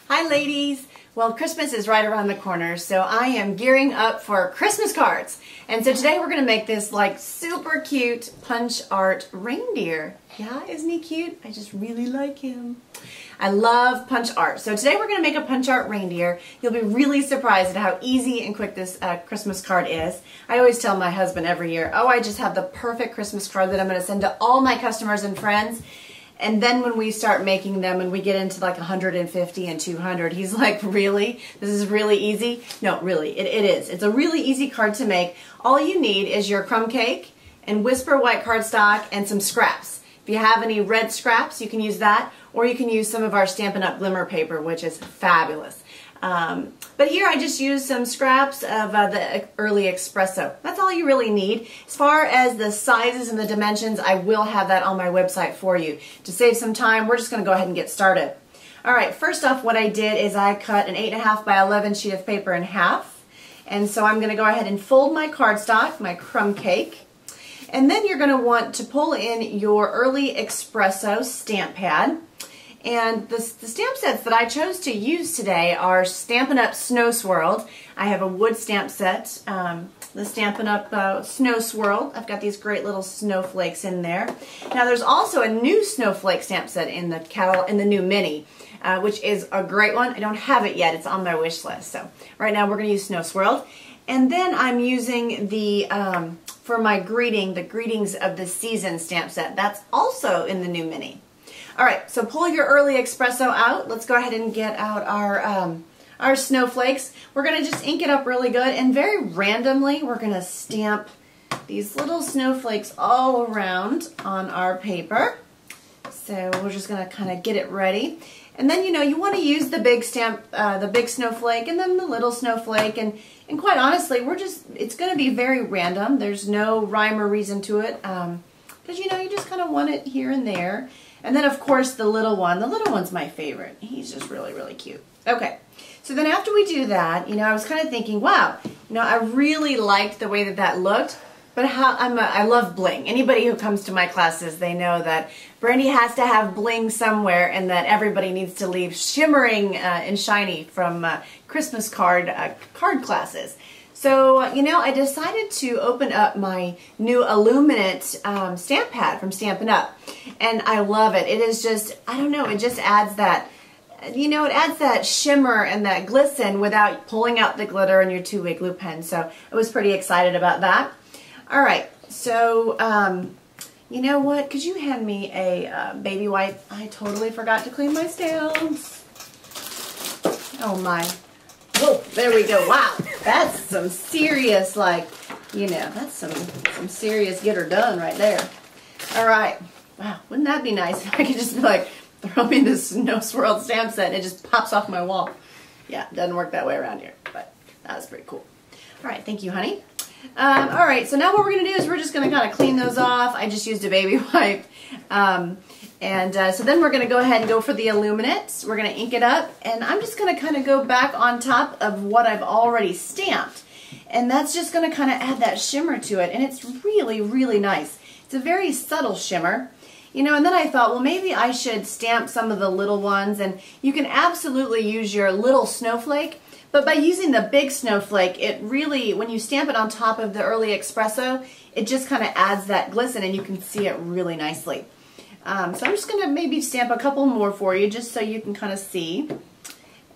Hi ladies! Well, Christmas is right around the corner, so I am gearing up for Christmas cards. And so today we're going to make this like super cute punch art reindeer. Yeah, isn't he cute? I just really like him. I love punch art. So today we're going to make a punch art reindeer. You'll be really surprised at how easy and quick this Christmas card is. I always tell my husband every year, oh, I just have the perfect Christmas card that I'm going to send to all my customers and friends. And then when we start making them and we get into like 150 and 200, he's like, really? This is really easy? No, really, it is. It's a really easy card to make. All you need is your crumb cake and Whisper white cardstock and some scraps. If you have any red scraps, you can use that, or you can use some of our Stampin' Up! Glimmer paper, which is fabulous. But here I just used some scraps of the early espresso. That's all you really need. As far as the sizes and the dimensions, I will have that on my website for you. To save some time, we're just going to go ahead and get started. Alright, first off, what I did is I cut an 8.5 by 11 sheet of paper in half. And so I'm going to go ahead and fold my cardstock, my crumb cake. And then you're going to want to pull in your early espresso stamp pad. And the stamp sets that I chose to use today are Stampin' Up! Snow Swirled. I have a wood stamp set, the Stampin' Up! Snow Swirled. I've got these great little snowflakes in there. Now there's also a new snowflake stamp set in the new mini, which is a great one. I don't have it yet. It's on my wish list. So right now we're going to use Snow Swirled. And then I'm using the, for my the Greetings of the Season stamp set. That's also in the new mini. Alright, so pull your early espresso out. Let's go ahead and get out our snowflakes. We're going to just ink it up really good, and very randomly we're going to stamp these little snowflakes all around on our paper. So we're just going to kind of get it ready. And then, you know, you want to use the big stamp, the big snowflake, and then the little snowflake, and quite honestly, it's going to be very random. There's no rhyme or reason to it, because, you know, you just kind of want it here and there. And then, of course, the little one's my favorite. He's just really, really cute. Okay, so then after we do that, you know, I was kind of thinking, wow, you know, I really liked the way that looked, but I love bling. Anybody who comes to my classes, they know that Brandy has to have bling somewhere, and that everybody needs to leave shimmering and shiny from Christmas card classes. So, you know, I decided to open up my new Illuminate stamp pad from Stampin' Up! And I love it. It is just, I don't know, it just adds that, you know, it adds that shimmer and that glisten without pulling out the glitter in your two-way glue pen. So I was pretty excited about that. All right, so, you know what? Could you hand me a baby wipe? I totally forgot to clean my stamps. Oh, my. Oh, there we go. Wow, that's some serious, like, you know, that's some serious get her done right there. All right. Wow, wouldn't that be nice if I could just be like, throw me this Snow Swirled stamp set and it just pops off my wall. Yeah, it doesn't work that way around here, but that was pretty cool. All right, thank you, honey. All right, so now what we're going to do is we're just going to kind of clean those off. I just used a baby wipe. So then we're going to go ahead and go for the Illuminate. We're going to ink it up, and I'm just going to kind of go back on top of what I've already stamped. And that's just going to kind of add that shimmer to it, and it's really, really nice. It's a very subtle shimmer. You know, and then I thought, well, maybe I should stamp some of the little ones, and you can absolutely use your little snowflake, but by using the big snowflake, it really, when you stamp it on top of the early espresso, it just kind of adds that glisten, and you can see it really nicely. So I'm just going to maybe stamp a couple more for you just so you can kind of see.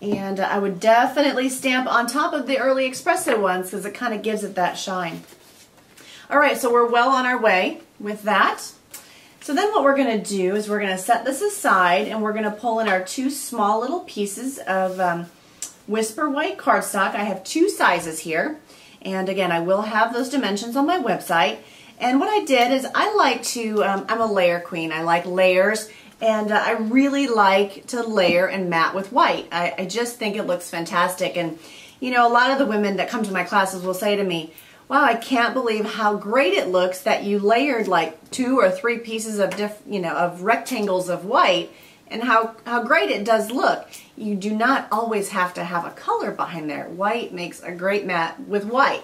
And I would definitely stamp on top of the early espresso ones because it kind of gives it that shine. Alright, so we're well on our way with that. So then what we're going to do is we're going to set this aside, and we're going to pull in our two small little pieces of Whisper white cardstock. I have two sizes here. And again, I will have those dimensions on my website. And what I did is I like to, I'm a layer queen, I like layers, and I really like to layer and mat with white. I just think it looks fantastic, and you know, a lot of the women that come to my classes will say to me, wow, I can't believe how great it looks that you layered like 2 or 3 pieces of of rectangles of white, and how great it does look. You do not always have to have a color behind there. White makes a great mat with white.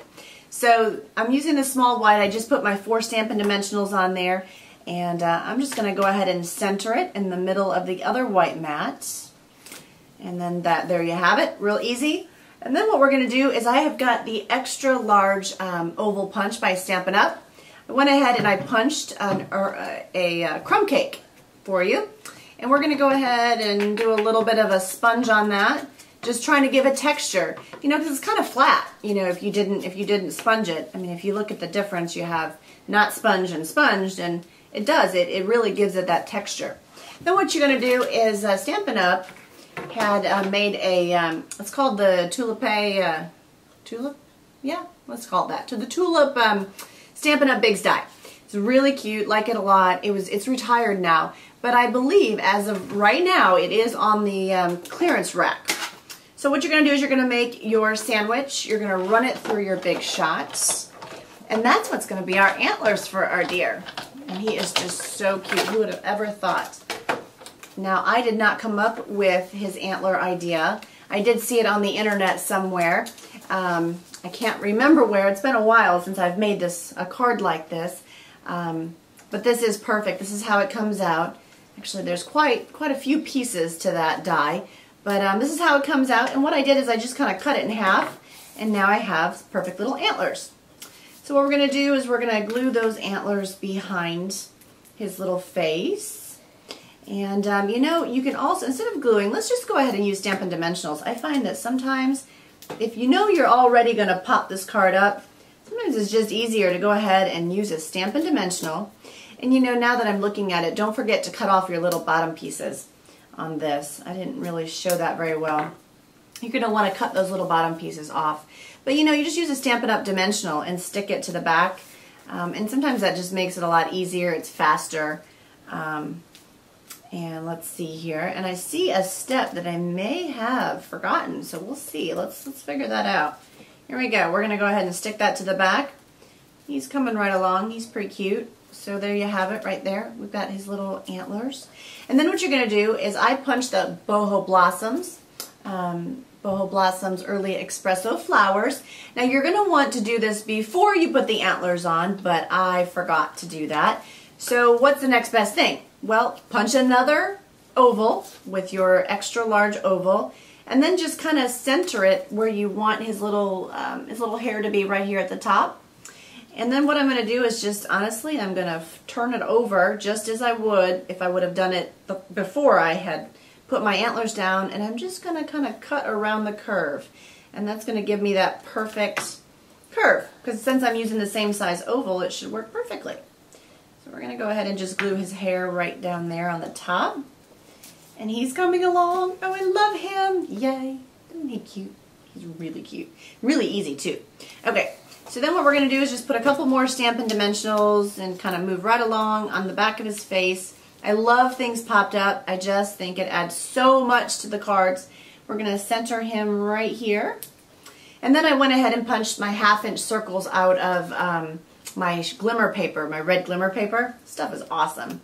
So I'm using the small white. I just put my 4 Stampin' Dimensionals on there, and I'm just going to go ahead and center it in the middle of the other white mat. And then there you have it, real easy. And then what we're going to do is I have got the extra large oval punch by Stampin' Up. I went ahead and I punched a crumb cake for you. And we're going to go ahead and do a little bit of a sponge on that, just trying to give a texture. You know, because it's kind of flat, you know, if you didn't sponge it. I mean, if you look at the difference, you have not sponged and sponged, and it does. It really gives it that texture. Then what you're going to do is Stampin' Up had made a, it's called the tulip, yeah, let's call it that. To the tulip Stampin' Up Big Die. It's really cute, like it a lot. It's retired now, but I believe as of right now it is on the clearance rack. So what you're going to do is you're going to make your sandwich. You're going to run it through your big shots, and that's what's going to be our antlers for our deer. And he is just so cute. Who would have ever thought? Now, I did not come up with his antler idea. I did see it on the internet somewhere. I can't remember where. It's been a while since I've made a card like this. But this is perfect. This is how it comes out. Actually, there's quite a few pieces to that die. But this is how it comes out. And what I did is I just kind of cut it in half. And now I have perfect little antlers. So what we're going to do is we're going to glue those antlers behind his little face. And, you know, you can also, instead of gluing, let's just go ahead and use Stampin' Dimensionals. I find that sometimes, if you know you're already going to pop this card up, sometimes it's just easier to go ahead and use a Stampin' Dimensional. And, you know, now that I'm looking at it, don't forget to cut off your little bottom pieces on this. I didn't really show that very well. You're going to want to cut those little bottom pieces off. But, you know, you just use a Stampin' Up Dimensional and stick it to the back. And sometimes that just makes it a lot easier. It's faster. And let's see here. And I see a step that I may have forgotten. So we'll see. Let's figure that out. Here we go. We're going to go ahead and stick that to the back. He's coming right along. He's pretty cute. So there you have it right there. We've got his little antlers. And then what you're going to do is I punched the Boho Blossoms. Boho Blossoms Early Espresso Flowers. Now you're going to want to do this before you put the antlers on, but I forgot to do that. So what's the next best thing? Well, punch another oval with your extra large oval, and then just kind of center it where you want his little hair to be right here at the top. And then what I'm going to do is just, honestly, I'm going to turn it over just as I would if I would have done it before I had put my antlers down, and I'm just going to kind of cut around the curve. And that's going to give me that perfect curve, because since I'm using the same size oval, it should work perfectly. So we're going to go ahead and just glue his hair right down there on the top. And he's coming along. Oh, I love him. Yay. Isn't he cute? He's really cute. Really easy, too. Okay, so then what we're going to do is just put a couple more Stampin' Dimensionals and kind of move right along on the back of his face. I love things popped up. I just think it adds so much to the cards. We're going to center him right here. And then I went ahead and punched my 1/2-inch circles out of my glimmer paper, my red glimmer paper. Stuff is awesome.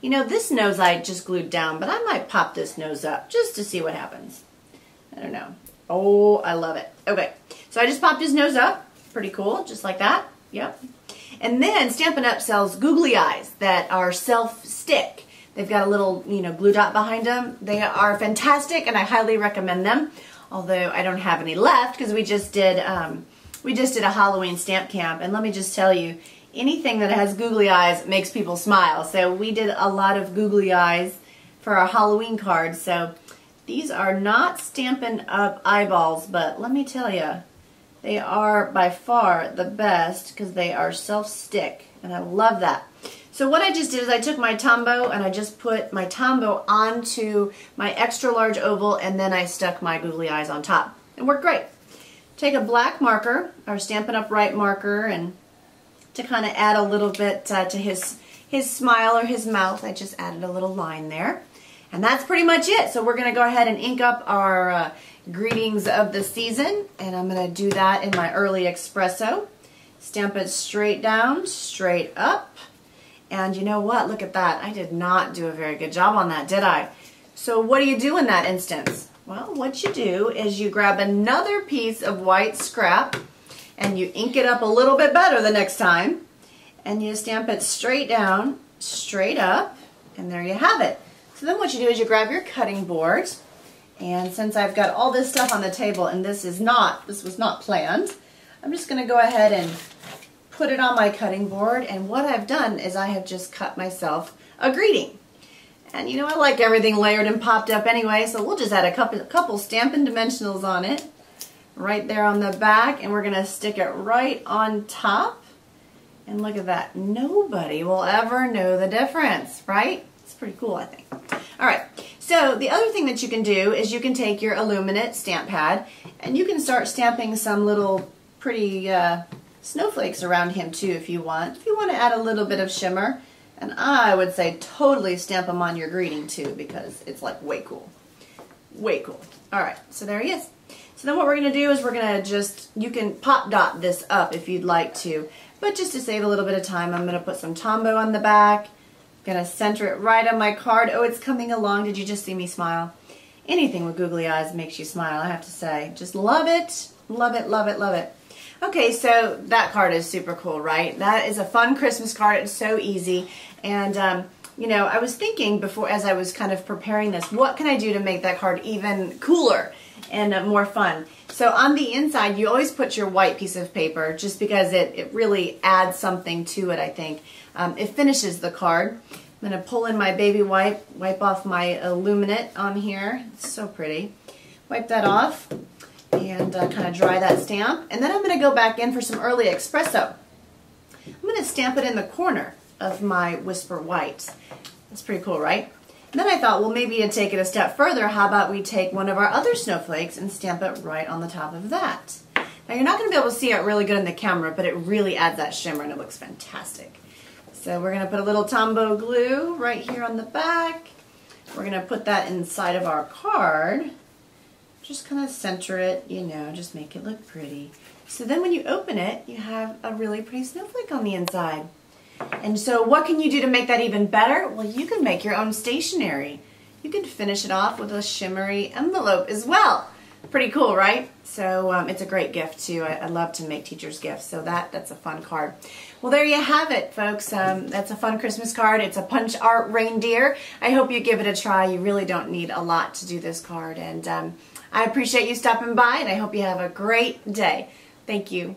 You know, this nose I just glued down, but I might pop this nose up just to see what happens. I don't know. Oh, I love it. Okay, so I just popped his nose up. Pretty cool, just like that. Yep. And then Stampin' Up sells googly eyes that are self-stick. They've got a little, you know, glue dot behind them. They are fantastic, and I highly recommend them. Although I don't have any left because we just did a Halloween stamp camp, and let me just tell you, anything that has googly eyes makes people smile. So we did a lot of googly eyes for our Halloween cards. So these are not Stampin' Up eyeballs, but let me tell you, they are by far the best because they are self-stick, and I love that. So what I just did is I took my tombow and I just put my tombow onto my extra large oval, and then I stuck my googly eyes on top. It worked great. Take a black marker, or Stampin' Up Right marker, and to kind of add a little bit to his smile or his mouth, I just added a little line there. And that's pretty much it. So we're going to go ahead and ink up our greetings of the season, and I'm going to do that in my Early Espresso. Stamp it straight down, straight up. And you know what? Look at that. I did not do a very good job on that, did I? So what do you do in that instance? Well, what you do is you grab another piece of white scrap and you ink it up a little bit better the next time, and you stamp it straight down, straight up, and there you have it. So then what you do is you grab your cutting board And since I've got all this stuff on the table and this was not planned, I'm just going to go ahead and put it on my cutting board. And what I've done is I have just cut myself a greeting. And you know, I like everything layered and popped up anyway, so we'll just add a couple Stampin' dimensionals on it. Right there on the back, and we're going to stick it right on top. And look at that. Nobody will ever know the difference, right? It's pretty cool, I think. All right, so the other thing that you can do is you can take your Illuminate stamp pad and you can start stamping some little pretty snowflakes around him too if you want. If you want to add a little bit of shimmer, and I would say totally stamp them on your greeting too because it's like way cool. Way cool. All right, so there he is. So then what we're going to do is we're going to you can pop dot this up if you'd like to, but just to save a little bit of time, I'm going to put some tombow on the back. I'm going to center it right on my card. Oh, it's coming along. Did you just see me smile? Anything with googly eyes makes you smile, I have to say. Just love it. Love it, love it, love it. Okay, so that card is super cool, right? That is a fun Christmas card. It's so easy. And, you know, I was thinking before, as I was kind of preparing this, what can I do to make that card even cooler and more fun? So on the inside, you always put your white piece of paper just because it really adds something to it, I think. It finishes the card. I'm going to pull in my baby wipe off my Illuminate on here. It's so pretty. Wipe that off and kind of dry that stamp. And then I'm going to go back in for some early espresso. I'm going to stamp it in the corner of my Whisper Whites. That's pretty cool, right? And then I thought, well, maybe to take it a step further, how about we take one of our other snowflakes and stamp it right on the top of that. Now, you're not going to be able to see it really good in the camera, but it really adds that shimmer and it looks fantastic. So we're going to put a little tombow glue right here on the back. We're going to put that inside of our card. Just kind of center it, you know, just make it look pretty. So then when you open it, you have a really pretty snowflake on the inside. And so what can you do to make that even better? Well, you can make your own stationery. You can finish it off with a shimmery envelope as well. Pretty cool, right? So it's a great gift too. I love to make teachers gifts, so that's a fun card. Well, there you have it, folks. That's a fun Christmas card. It's a punch art reindeer. I hope you give it a try. You really don't need a lot to do this card. And I appreciate you stopping by, and I hope you have a great day. Thank you.